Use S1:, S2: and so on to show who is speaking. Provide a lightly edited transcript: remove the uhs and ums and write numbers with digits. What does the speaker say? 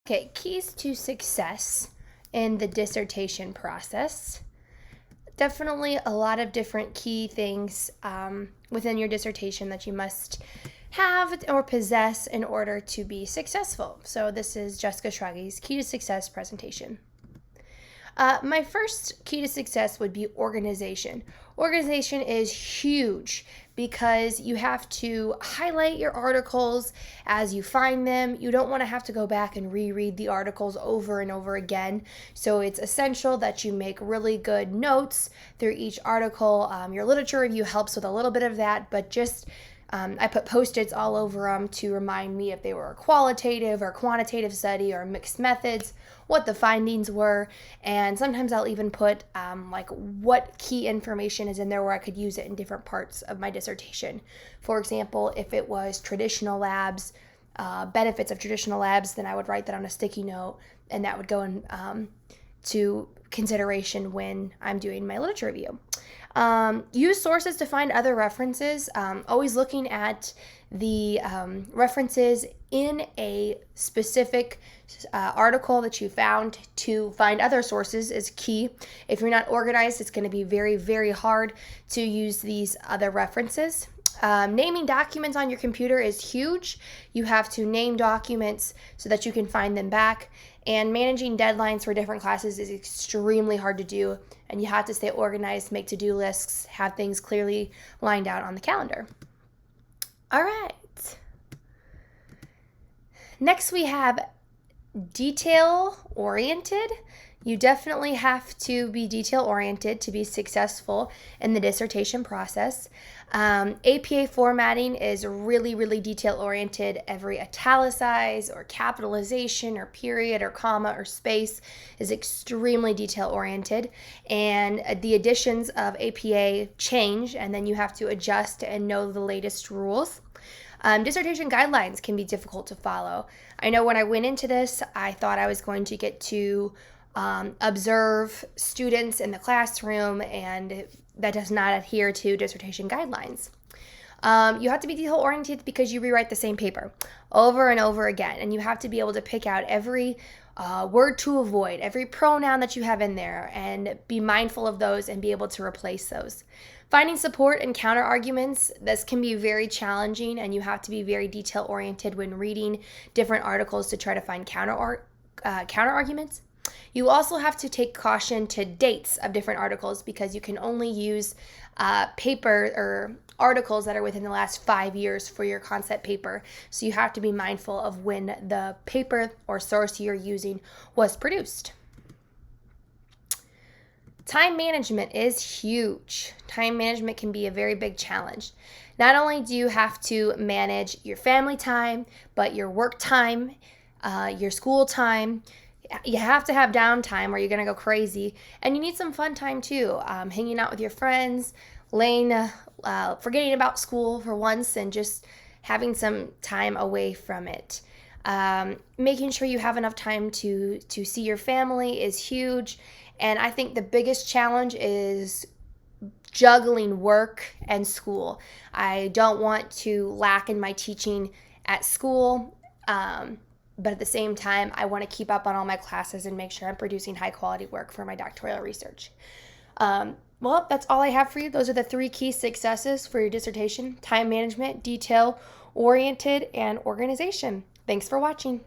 S1: Okay, keys to success in the dissertation process. Definitely a lot of different key things within your dissertation that you must have or possess in order to be successful. So this is Jessica Schraggy's Key to Success presentation. My first key to success would be organization. Organization is huge because you have to highlight your articles as you find them. You don't want to have to go back and reread the articles over and over again. So it's essential that you make really good notes through each article. Your literature review helps with a little bit of that, but just I put Post-its all over them to remind me if they were a qualitative or quantitative study or mixed methods, what the findings were, and sometimes I'll even put like what key information is in there where I could use it in different parts of my dissertation. For example, if it was traditional labs, benefits of traditional labs, then I would write that on a sticky note, and that would go in to consideration when I'm doing my literature review. Use sources to find other references. Always looking at the references in a specific article that you found to find other sources is key. If you're not organized, it's going to be very, very hard to use these other references. Naming documents on your computer is huge. You have to name documents so that you can find them back. And managing deadlines for different classes is extremely hard to do. And you have to stay organized, make to-do lists, have things clearly lined out on the calendar. All right. Next we have detail-oriented. You definitely have to be detail-oriented to be successful in the dissertation process. APA formatting is really, really detail-oriented. Every italicize or capitalization or period or comma or space is extremely detail-oriented. And the additions of APA change, and then you have to adjust and know the latest rules. Dissertation guidelines can be difficult to follow. I know when I went into this, I thought I was going to get to observe students in the classroom, and that does not adhere to dissertation guidelines. You have to be detail-oriented because you rewrite the same paper over and over again, and you have to be able to pick out every word to avoid, every pronoun that you have in there, and be mindful of those and be able to replace those. Finding support and counter arguments, this can be very challenging, and you have to be very detail-oriented when reading different articles to try to find counter arguments. You also have to take caution to dates of different articles because you can only use paper or articles that are within the last 5 years for your concept paper. So you have to be mindful of when the paper or source you're using was produced. Time management is huge. Time management can be a very big challenge. Not only do you have to manage your family time, but your work time, your school time. You have to have downtime or you're going to go crazy. And you need some fun time too. Hanging out with your friends, forgetting about school for once and just having some time away from it. Making sure you have enough time to see your family is huge. And I think the biggest challenge is juggling work and school. I don't want to lack in my teaching at school. But at the same time, I want to keep up on all my classes and make sure I'm producing high quality work for my doctoral research. Well, that's all I have for you. Those are the 3 key successes for your dissertation: time management, detail-oriented, and organization. Thanks for watching.